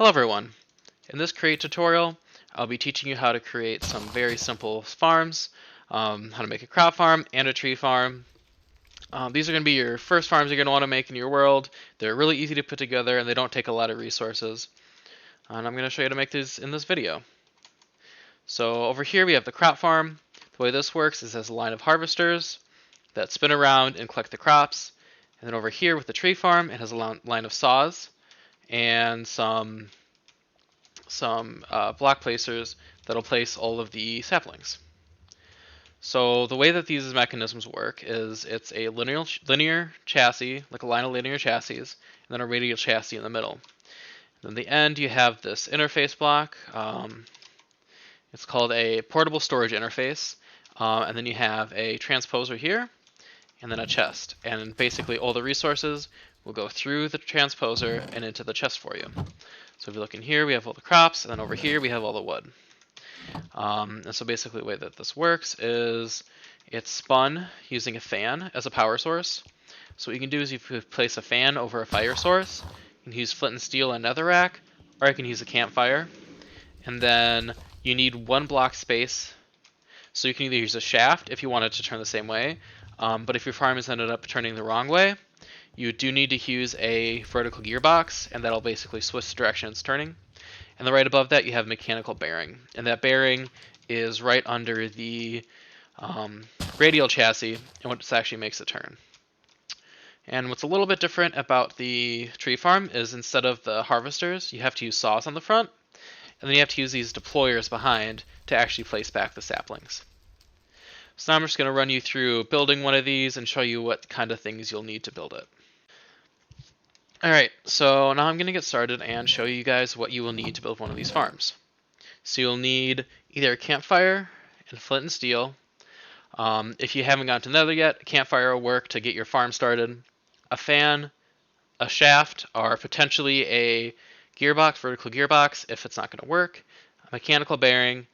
Hello everyone. In this create tutorial, I'll be teaching you how to create some very simple farms, how to make a crop farm and a tree farm. These are going to be your first farms you're going to want to make in your world. They're really easy to put together and they don't take a lot of resources. And I'm going to show you how to make these in this video. So over here we have the crop farm. The way this works is as a line of harvesters that spin around and collect the crops. And then over here with the tree farm, it has a line of saws and some block placers that'll place all of the saplings. So the way that these mechanisms work is it's a linear chassis, like a line of linear chassis, and then a radial chassis in the middle. And then the end you have this interface block. It's called a portable storage interface. And then you have a transposer here, and then a chest. And basically all the resources will go through the transposer and into the chest for you. So if you look in here, we have all the crops, and then over here we have all the wood. And so basically the way that this works is it's spun using a fan as a power source. So what you can do is you can place a fan over a fire source. You can use flint and steel and netherrack, or you can use a campfire. And then you need one block space. So you can either use a shaft if you want it to turn the same way, but if your farm has ended up turning the wrong way, you do need to use a vertical gearbox, and that'll basically switch the direction it's turning. And then right above that, you have a mechanical bearing. And that bearing is right under the radial chassis, and what actually makes it turn. And what's a little bit different about the tree farm is instead of the harvesters, you have to use saws on the front, and then you have to use these deployers behind to actually place back the saplings. So now I'm just going to run you through building one of these and show you what kind of things you'll need to build it. Alright, so now I'm going to get started and show you guys what you will need to build one of these farms. So you'll need either a campfire and flint and steel. If you haven't gotten to nether yet, a campfire will work to get your farm started. A fan, a shaft, or potentially a gearbox, vertical gearbox if it's not going to work, a mechanical bearing,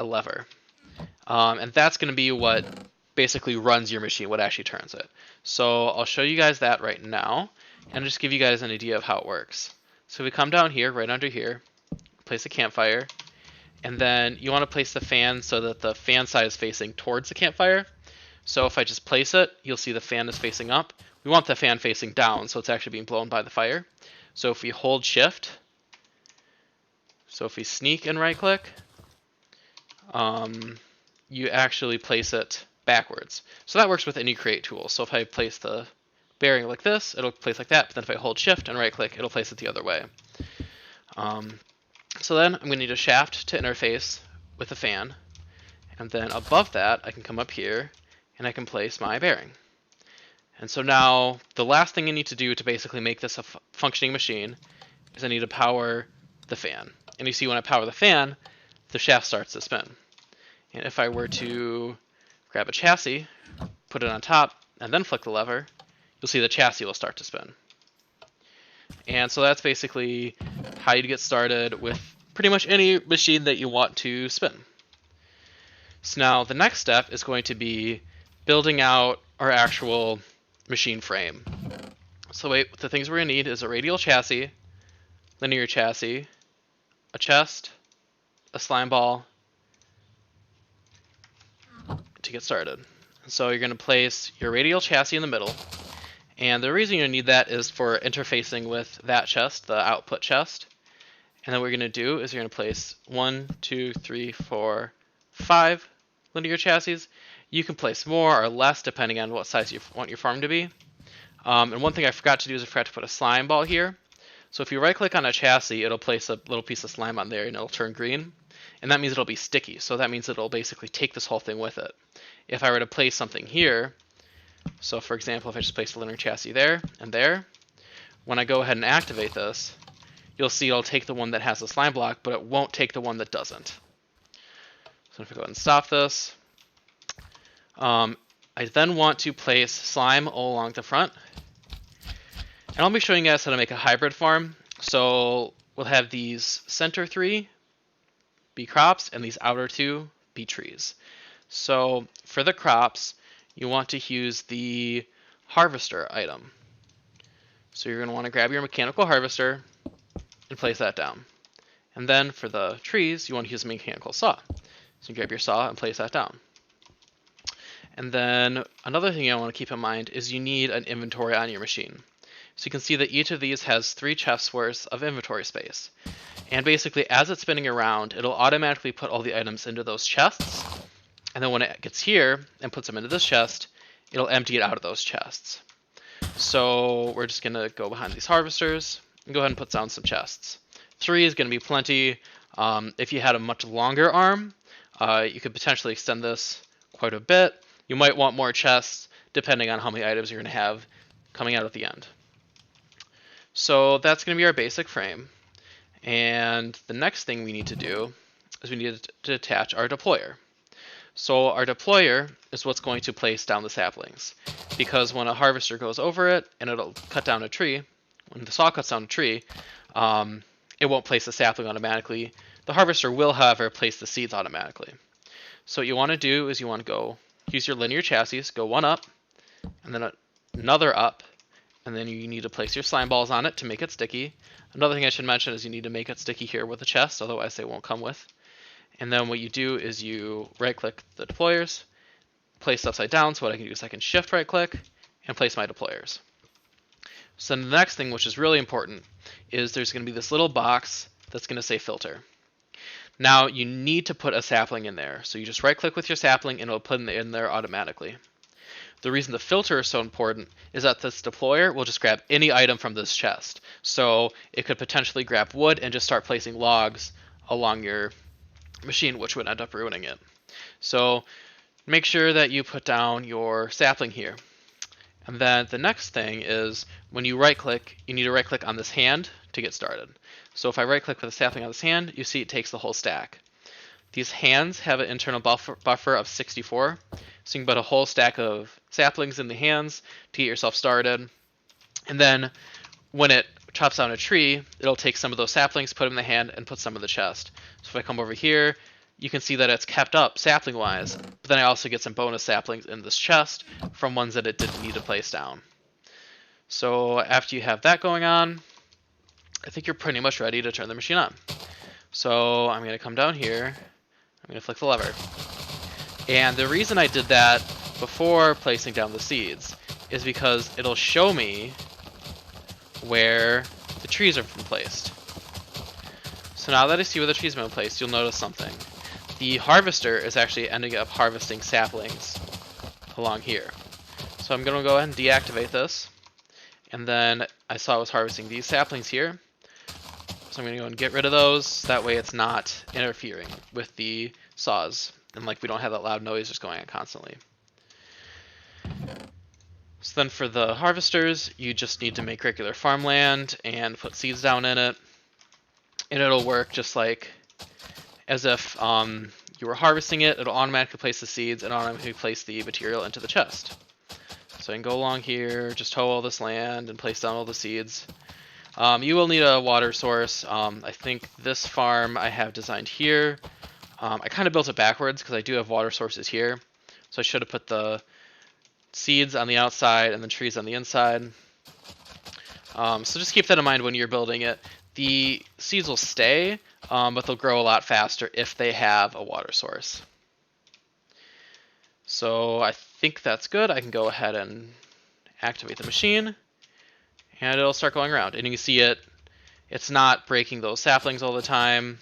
a lever. And that's going to be what basically runs your machine, what actually turns it. So I'll show you guys that right now and just give you guys an idea of how it works. So we come down here, right under here, place a campfire, and then you want to place the fan so that the fan side is facing towards the campfire. So if I just place it, you'll see the fan is facing up. We want the fan facing down so it's actually being blown by the fire. So if we hold shift, so if we sneak and right click, you actually place it backwards. So that works with any create tool. So if I place the bearing like this, it'll place like that, but then if I hold shift and right click, it'll place it the other way. So then I'm going to need a shaft to interface with the fan, and then above that I can come up here and I can place my bearing. And so now the last thing I need to do to basically make this a functioning machine is I need to power the fan. And you see when I power the fan, the shaft starts to spin. And if I were to grab a chassis, put it on top, and then flick the lever, you'll see the chassis will start to spin. And so that's basically how you get started with pretty much any machine that you want to spin. So now the next step is going to be building out our actual machine frame. So the things we're going to need is a radial chassis, linear chassis, a chest, a slime ball, to get started. So you're going to place your radial chassis in the middle, and the reason you need that is for interfacing with that chest, the output chest. And then what you're going to do is you're going to place 1, 2, 3, 4, 5 linear chassis. You can place more or less depending on what size you want your farm to be. And one thing I forgot to do is I forgot to put a slime ball here. So if you right click on a chassis, it'll place a little piece of slime on there and it'll turn green. And that means it'll be sticky. So that means it'll basically take this whole thing with it. If I were to place something here, so for example, if I just place the linear chassis there and there, when I go ahead and activate this, you'll see it'll take the one that has the slime block, but it won't take the one that doesn't. So if I go ahead and stop this, I then want to place slime all along the front. And I'll be showing you guys how to make a hybrid farm. So we'll have these center 3 be crops and these outer 2 be trees. So for the crops, you want to use the harvester item. So you're going to want to grab your mechanical harvester and place that down. And then for the trees, you want to use a mechanical saw. So you grab your saw and place that down. And then another thing I want to keep in mind is you need an inventory on your machine. So you can see that each of these has 3 chests worth of inventory space. And basically, as it's spinning around, it'll automatically put all the items into those chests. And then when it gets here and puts them into this chest, it'll empty it out of those chests. So we're just going to go behind these harvesters and go ahead and put down some chests. 3 is going to be plenty. If you had a much longer arm, you could potentially extend this quite a bit. You might want more chests depending on how many items you're going to have coming out at the end. So that's going to be our basic frame. And the next thing we need to do is we need to attach our deployer. So our deployer is what's going to place down the saplings. Because when a harvester goes over it and it'll cut down a tree, when the saw cuts down a tree, it won't place the sapling automatically. The harvester will, however, place the seeds automatically. So what you want to do is you want to go use your linear chassis, go one up, and then another up, and then you need to place your slime balls on it to make it sticky. Another thing I should mention is you need to make it sticky here with the chest, otherwise they won't come with. And then what you do is you right-click the deployers, place it upside down, so what I can do is I can shift right-click and place my deployers. So then the next thing, which is really important, is there's going to be this little box that's going to say filter. Now you need to put a sapling in there, so you just right-click with your sapling and it'll put it in there automatically. The reason the filter is so important is that this deployer will just grab any item from this chest. So it could potentially grab wood and just start placing logs along your machine, which would end up ruining it. So make sure that you put down your sapling here. And then the next thing is when you right click, you need to right click on this hand to get started. So if I right click with a sapling on this hand, you see it takes the whole stack. These hands have an internal buffer of 64, so you can put a whole stack of saplings in the hands to get yourself started. And then when it chops down a tree, it'll take some of those saplings, put them in the hand, and put some in the chest. So if I come over here, you can see that it's kept up sapling-wise, but then I also get some bonus saplings in this chest from ones that it didn't need to place down. So after you have that going on, I think you're pretty much ready to turn the machine on. So I'm going to come down here, I'm going to flick the lever. And the reason I did that before placing down the seeds is because it'll show me where the trees have been placed. So now that I see where the trees have been placed, you'll notice something. The harvester is actually ending up harvesting saplings along here. So I'm going to go ahead and deactivate this. And then I saw it was harvesting these saplings here. So I'm going to go and get rid of those. That way it's not interfering with the saws. And like we don't have that loud noise just going on constantly. So then for the harvesters, you just need to make regular farmland and put seeds down in it. And it'll work just like as if you were harvesting it. It'll automatically place the seeds and automatically place the material into the chest. So I can go along here, just hoe all this land and place down all the seeds. You will need a water source. I think this farm I have designed here. I kind of built it backwards because I do have water sources here. So I should have put the seeds on the outside and the trees on the inside. So just keep that in mind when you're building it. The seeds will stay, but they'll grow a lot faster if they have a water source. So I think that's good. I can go ahead and activate the machine, and it'll start going around. And you can see it's not breaking those saplings all the time.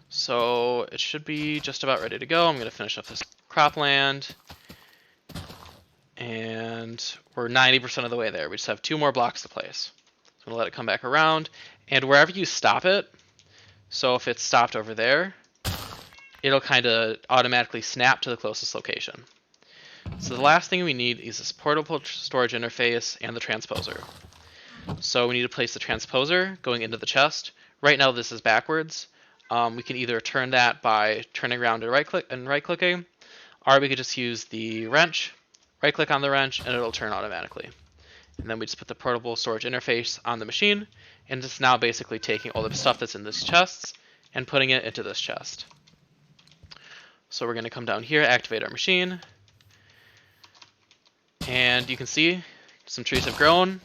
So it should be just about ready to go. I'm going to finish up this cropland. And we're 90% of the way there. We just have 2 more blocks to place. So I'm going to let it come back around. And wherever you stop it, so if it's stopped over there, it'll kind of automatically snap to the closest location. So the last thing we need is this portable storage interface and the transposer. So we need to place the transposer going into the chest. Right now this is backwards. We can either turn that by turning around and right-clicking, or we could just use the wrench, right-click on the wrench, and it'll turn automatically. And then we just put the portable storage interface on the machine, and it's now basically taking all the stuff that's in this chests and putting it into this chest. So we're going to come down here, activate our machine, and you can see some trees have grown,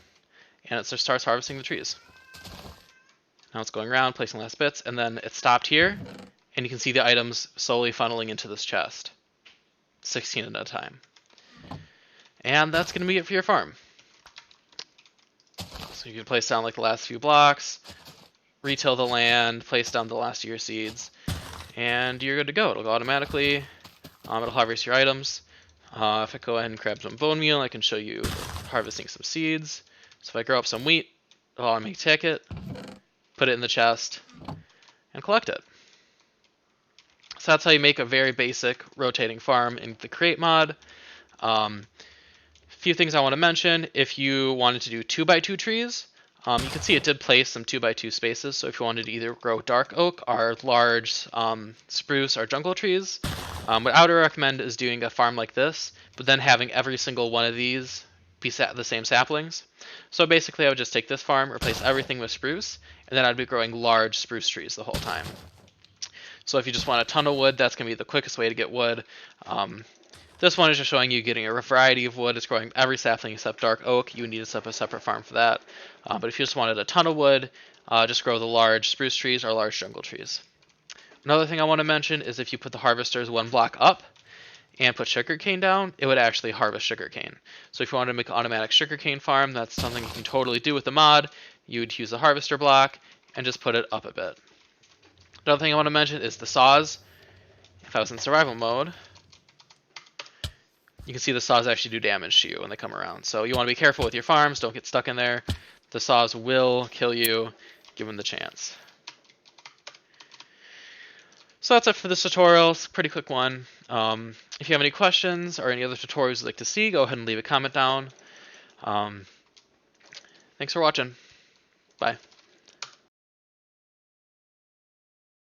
and it starts harvesting the trees. Now it's going around, placing last bits, and then it stopped here, and you can see the items slowly funneling into this chest, 16 at a time. And that's going to be it for your farm. So you can place down like the last few blocks, retail the land, place down the last of your seeds, and you're good to go. It'll go automatically. It'll harvest your items. If I go ahead and grab some bone meal, I can show you harvesting some seeds. So if I grow up some wheat, it'll automatically take it, put it in the chest, and collect it. So that's how you make a very basic rotating farm in the Create mod. Few things I want to mention. If you wanted to do 2x2 trees, you can see it did place some 2x2 spaces. So if you wanted to either grow dark oak or large spruce or jungle trees, what I would recommend is doing a farm like this, but then having every single one of these be the same saplings. So basically I would just take this farm, replace everything with spruce, and then I'd be growing large spruce trees the whole time. So if you just want a ton of wood, that's going to be the quickest way to get wood. This one is just showing you getting a variety of wood. It's growing every sapling except dark oak. You would need to set up a separate farm for that. But if you just wanted a ton of wood, just grow the large spruce trees or large jungle trees. Another thing I want to mention is if you put the harvesters one block up and put sugarcane down, it would actually harvest sugarcane. So if you wanted to make an automatic sugarcane farm, that's something you can totally do with the mod. You would use the harvester block and just put it up a bit. Another thing I want to mention is the saws. If I was in survival mode, you can see the saws actually do damage to you when they come around. So you want to be careful with your farms. Don't get stuck in there. The saws will kill you given the chance. So that's it for this tutorial. It's a pretty quick one. If you have any questions or any other tutorials you'd like to see, go ahead and leave a comment down. Thanks for watching. Bye.